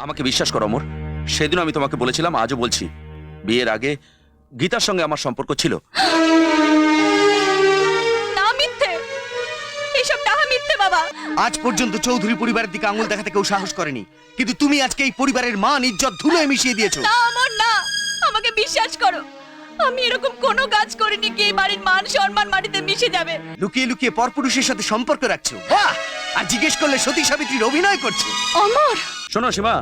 আমাকে বিশ্বাস করো অমর, সেদিন আমি তোমাকে বলেছিলাম, আজও বলছি, বিয়ের আগে গীতার সঙ্গে আমার সম্পর্ক ছিল। না, মিথ্যে, এইসব ডাহা মিথ্যে বাবা। আজ পর্যন্ত চৌধুরী পরিবারের দিকে আঙুল দেখাতে কেউ সাহস করেনি, কিন্তু তুমি আজকে এই পরিবারের মান ইজ্জত ধুলোয় মিশিয়ে দিয়েছো। না অমর, না, আমাকে বিশ্বাস করো, আমি এরকম কোনো কাজ করিনি কি এই বাড়ির মান সম্মান মাটিতে মিশে যাবে। লুকিয়ে লুকিয়ে পরপুরুষের সাথে সম্পর্ক রাখছো, বাহ! আর জিজ্ঞেস করলে সতী সাবিত্রীর অভিনয় করছো। অমর, শোনো সীমা,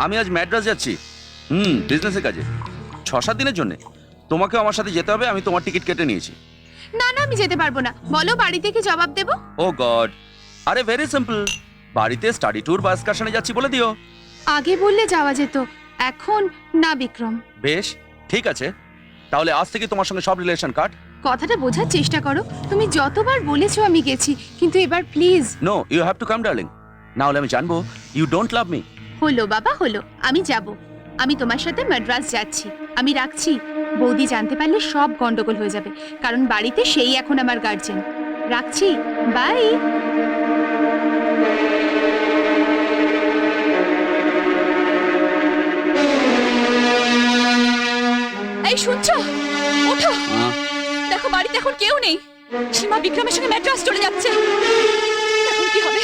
আমি আজ ম্যাড্রাস যাচ্ছি, বিজনেসের কাজে, 6-7 দিনের জন্য। তোমাকেও আমার সাথে যেতে হবে, আমি তোমার টিকিট কেটে নিয়েছি। না না, আমি যেতে পারবো না। বলো বাড়ি থেকে জবাব দেব। ও গড, আরে ভেরি সিম্পল, বাড়িতে স্টাডি ট্যুর বা এক্সকারশনে যাচ্ছি বলে দিও। আগে বললে যাওয়া যেত, এখন না বিক্রম। বেশ, ঠিক আছে, তাহলে আজ থেকে তোমার সঙ্গে সব রিলেশন কাট। কথাটা বোঝার চেষ্টা করো, তুমি যতবার বলেছো আমি গেছি, কিন্তু এবার please. No, you have to come darling, না হলে আমি জানবো ইউ ডোন্ট লাভ মি। হলো বাবা, হলো, আমি যাব। আমি তোমার সাথে মাদ্রাজ যাচ্ছি। আমি রাখছি, বৌদি জানতে পারলে সব গন্ডগোল হয়ে যাবে, কারণ বাড়িতে সেই এখন আমার গার্জেন। রাখছি, বাই। এই শুনছো? ওঠো, দেখো বাড়িতে এখন কেউ নেই। সীমা বিক্রমের সঙ্গে ম্যাড্রাস চলে যাচ্ছে। এখন কি হবে?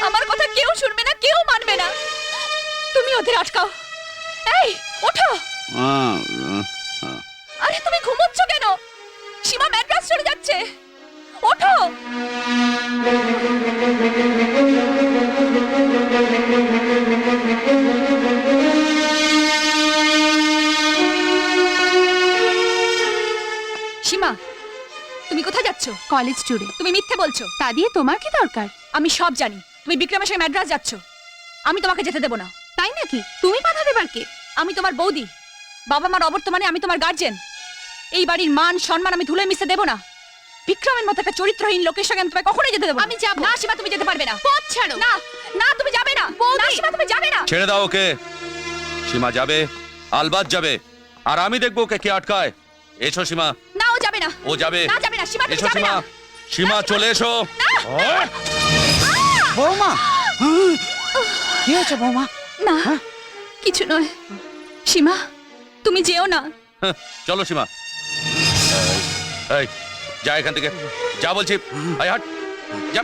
আমার কথা কেউ শুনবে না, কেউ মানবে না। তুমি ওদের আটকাও। এই ওঠো। আরে তুমি ঘুমোচ্ছ কেন? সীমা ম্যাড্রাস চলে যাচ্ছে, ওঠো। সীমা, তুমি কোথায় যাচ্ছ? কলেজ ট্যুরে। তুমি মিথ্যে বলছো। তা দিয়ে তোমার কি দরকার? আমি সব জানি। তুমি বিক্রমের সঙ্গে ম্যাড্রাস যাচ্ছ। আমি তোমাকে যেতে দেব না। তাই নাকি? তুমি বাধা দেবার কে? আমি তোমার বৌদি, বাবা মার অবর্তমানে আমি তোমার গার্জেন। এই বাড়ির মান সম্মান আমি ধুলোয় মিশতে দেব না। বিক্রমের মতো একটা চরিত্রহীন লোকের সঙ্গে আমি তোমায় কখনোই যেতে দেব না। আমি যাব না। সীমা, তুমি যেতে পারবে না। পথ ছাড়ো। না না, তুমি যাবে না। না সীমা, তুমি যাবে না। ছেড়ে দাও ওকে। সীমা যাবে, আলবাত যাবে, আর আমি দেখবো ওকে কে আটকায়। এসো সীমা। না, ও যাবে না। ও যাবে। না, যাবে না। সীমা, তুমি এসো যাবে সীমা। না। সীমা চলে এসো। বৌমা, কি হয়েছে বৌমা? না, কিছু নয়। সীমা, তুমি যেও না। হ্যাঁ, চলো সীমা। এই, যা এখান থেকে, যা বলছি। আয় হাট, যা।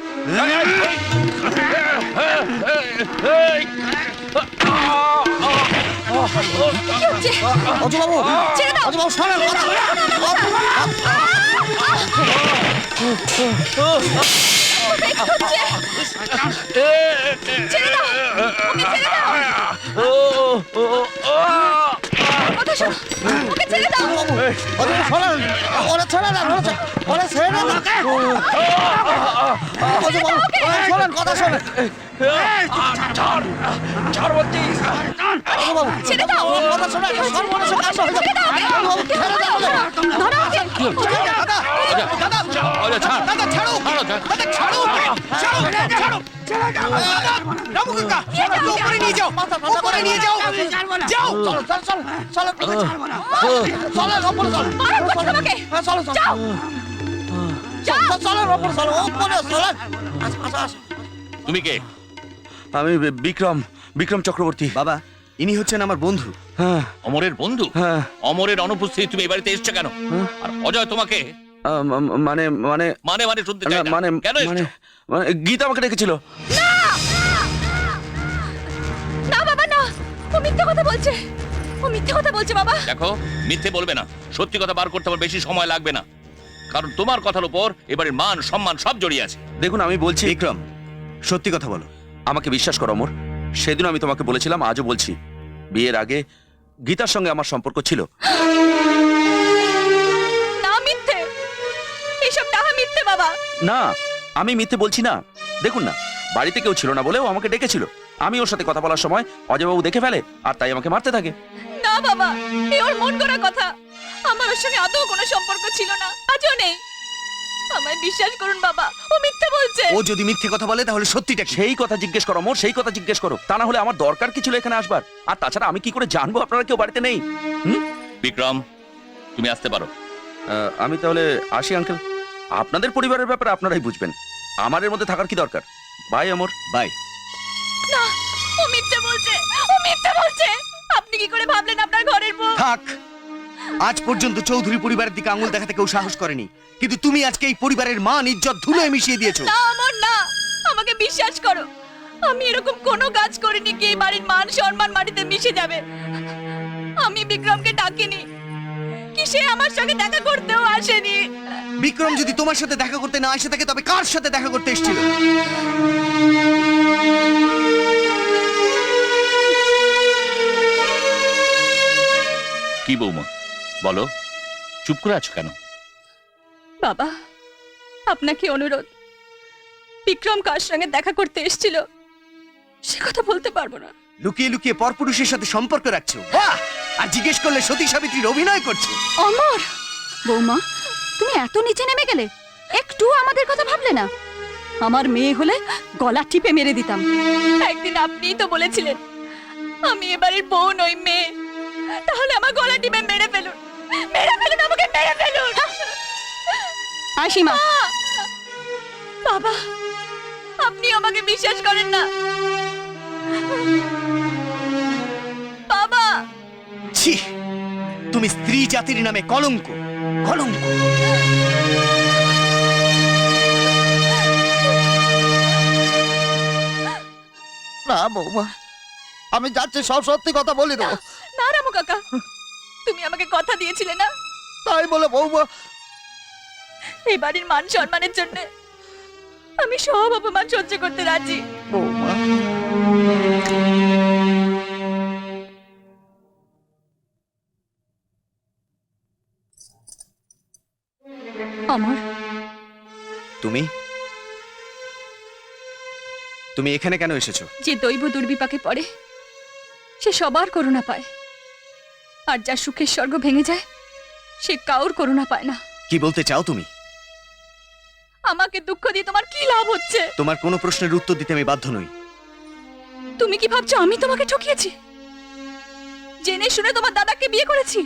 কি হচ্ছে? অজু বাবু, ছেড়ে দাও। অজু বাবু শোনেন কথা। কি হচ্ছে? ছেড়ে দাও, ওকে ছেড়ে দাও। কথা শোনো, ওকে ছেড়ে দাও। অজু বাবু শোনেন, ওরা ছেড়ে দেন, ওরা ছেড়ে দেন। অজু বাবু, শোনেন কথা শোনেন। ছাড় বলছি। অজু বাবু, ছেড়ে দাও। কথা শোনেন, সর্বনাশের কাণ্ড হয়ে যাবে। অজু বাবু, ছেড়ে দেন। ধরো ওকে। দাদা, ছাড়। দাদা ছাড়ো, দাদা ছাড়ো, ছাড়ো, ছাড়ো। রামু কাকা, উপরে নিয়ে যাও, উপরে নিয়ে যাও, যাও। চলো, চলো, চলো, চলো, চলো, উপরে চলো। মারা করছো আমাকে। চলো, চলো, যাও। যাও। চলো, উপরে চলো, উপরে চলো। আসো, আসো, আসো। তুমি কে? আমি বিক্রম, বিক্রম চক্রবর্তী। বাবা, ইনি হচ্ছেন আমার বন্ধু। হ্যাঁ, অমরের বন্ধু? হ্যাঁ। অমরের অনুপস্থিতি তুমি এই বাড়িতে এসছো কেন? আর অজয় তোমাকে মানে মানে মানে মানে শুনতে চাই না। মানে কেন মানে এসছো? মানে গীতা আমাকে ডেকেছিল। না বাবা, না, ও মিথ্যে কথা বলছে। ও মিথ্যে কথা বলছে বাবা। দেখো, মিথ্যে বলবে না। সত্যি কথা বার করতে আমার বেশি সময় লাগবে না, কারণ তোমার কথার উপর এবারের মান সম্মান সব জড়িয়ে আছে। দেখুন, আমি বলছি, বিক্রম, সত্যি কথা বলো। আমাকে বিশ্বাস করো অমর, সেদিন আমি তোমাকে বলেছিলাম, আজও বলছি, বিয়ের আগে গীতার সঙ্গে আমার সম্পর্ক ছিল। না, মিথ্যে, এইসব ডাহা মিথ্যে বাবা। না, আমি মিথ্যে বলছি না। দেখুন না, বাড়িতে কেউ ছিল না বলেও আমাকে ডেকেছিল। আমি ওর সাথে কথা বলার সময় অজয়বাবু দেখে ফেলে, আর তাই আমাকে মারতে থাকে। না বাবা, এই ওর মন করা কথা। আমার ওর সঙ্গে আদৌ কোনো সম্পর্ক ছিল না, আজও নেই। আমায় বিশ্বাস করুন বাবা, ও মিথ্যে বলছে। ও যদি মিথ্যে কথা বলে তাহলে সত্যিটা কি? সেই কথা জিজ্ঞেস করো অমর, সেই কথা জিজ্ঞেস করো। তা না হলে আমার দরকার কি ছিল এখানে আসবার? আর তাছাড়া আমি কি করে জানবো আপনারা কেউ বাড়িতে নেই? বিক্রম, তুমি আসতে পারো। আমি তাহলে আসি আঙ্কেল। আপনাদের পরিবারের ব্যাপারে আপনারাই বুঝবেন, আমার এর মধ্যে থাকার কি দরকার? Bye Amar, bye. না, ও মিথ্যে বলছে, ও ভাবলেন আপনার ঘরের বউ? থাক, আজ পর্যন্ত চৌধুরী পরিবারের দিকে আঙুল দেখাতে কেউ সাহস করেনি, কিন্তু তুমি আজকে এই পরিবারের মান ইজ্জত ধুলোয় মিশিয়ে দিয়েছো। না অমর না, আমাকে বিশ্বাস করো, আমি এরকম কোনো কাজ করিনি কি এই বাড়ির মান সম্মান মাটিতে মিশে যাবে। আমি বিক্রমকে ডাকিনি, কি সে আমার সঙ্গে দেখা করতেও আসেনি। বিক্রম যদি তোমার সাথে দেখা করতে না এসে থাকে তবে কার সাথে দেখা করতে এসেছিল? কি বৌমা বলো, চুপ করে আছো কেন? বাবা, আপনাকে অনুরোধ, বিক্রম কার সঙ্গে দেখা করতে এসেছিল সে কথা বলতে পারবো না। লুকিয়ে লুকিয়ে পরপুরুষের সাথে সম্পর্ক রাখছো, বাহ! আর জিজ্ঞেস করলে সতী সাবিত্রীর অভিনয় করছো। অমর, বৌমা তুমি এত নিচে নেমে গেলে, একটু আমাদের কথা ভাবলে না? আমার মেয়ে হলে গলা টিপে মেরে দিতাম। একদিন আপনিই তো বলেছিলেন আমি এবারের বউ নই, মেয়ে। তাহলে আমার গলা টিপে মেরে ফেলুন, মেরে ফেলুন, আমাকে মেরে ফেলুন। আশিমা, বাবা আপনি আমাকে বিশ্বাস করেন না? বাবা, ছি, তুমি স্ত্রী জাতির নামে কলঙ্ক, কলঙ্ক। না বৌমা, আমি যাচ্ছি, সব সত্যি কথা বলে দেবো। না রামু কাকা, তুমি আমাকে কথা দিয়েছিলে না? তাই বলে বৌমা, এই বাড়ির মান সম্মানের জন্য আমি সব অপমান সহ্য করতে রাজি। বৌমা অমর, তুমি তুমি এখানে কেন এসেছো? যে দৈব দুর্বিপাকে পড়ে সে সবার করুণা পায়, আর যা সুখের স্বর্গ ভেঙে যায় সে কাউর করুণা পায় না। কি বলতে চাও তুমি? আমাকে দুঃখ দিয়ে তোমার কি লাভ হচ্ছে? তোমার কোনো প্রশ্নের উত্তর দিতে আমি বাধ্য নই। তুমি কি ভাবছো আমি তোমাকে ঠকিয়েছি? জেনে শুনে তোমার দাদাকে বিয়ে করেছি?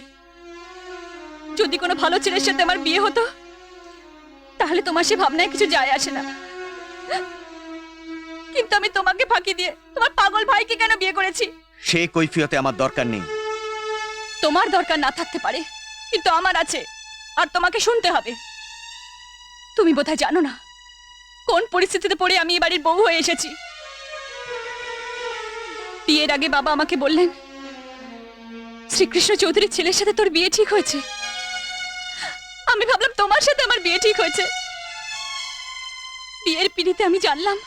যদি কোনো ভালো ছেলের সাথে আমার বিয়ে হতো তাহলে তোমার সে ভাবনায় কিছু যায় আসে না, কিন্তু আমি তোমাকে ফাঁকি দিয়ে তোমার পাগল ভাইকে কেন বিয়ে করেছি? সে কৈফিয়তে আমার দরকার নেই। তোমার দরকার না থাকতে পারে, কিন্তু আমার আছে, আর তোমাকে শুনতে হবে। তুমি বোধহয় জানো না কোন পরিস্থিতিতে পড়ে আমি এই বাড়ির বউ হয়ে এসেছি। বিয়ের আগে বাবা আমাকে বললেন শ্রীকৃষ্ণ চৌধুরীর ছেলের সাথে তোর বিয়ে ঠিক হয়েছে। আমি ভাবলাম তোমার সাথে আমার বিয়ে ঠিক হয়েছে। বিয়ের পিড়িতে আমি জানলাম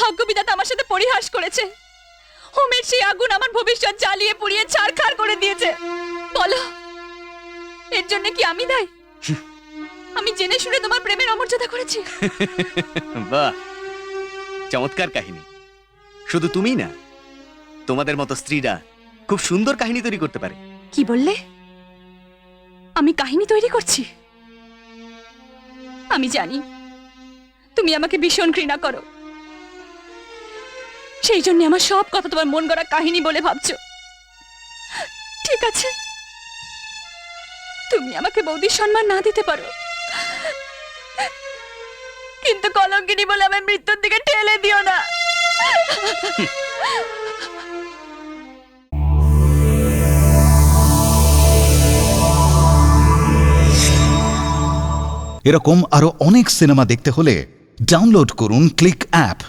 ভাগ্যবিধাতা আমার সাথে পরিহাস করেছে। হোমের সেই আগুন আমার ভবিষ্যৎ জ্বালিয়ে পুড়িয়ে ছারখার করে দিয়েছে। বলো, এর জন্য কি আমি দায়ী? আমি জেনে শুনে তোমার প্রেমের অমর্যাদা করেছি। বাহ, চমৎকার কাহিনী। শুধু তুমি না, তোমাদের মতো স্ত্রীরা খুব সুন্দর কাহিনী তৈরি করতে পারে। কি বললে? আমি কাহিনী তৈরি করছি? আমি জানি তুমি আমাকে ভীষণ ঘৃণা করো, সেই জন্য আমার সব কথা তোমার মন গড়া কাহিনী বলে ভাবছো। ঠিক আছে, তুমি আমাকে বৌদির সম্মান না দিতে পারো, কিন্তু কলঙ্কিনী বলে আমার মৃত্যুর দিকে ঠেলে দিও না। এরকম আরো অনেক সিনেমা দেখতে হলে ডাউনলোড করুন ক্লিক অ্যাপ।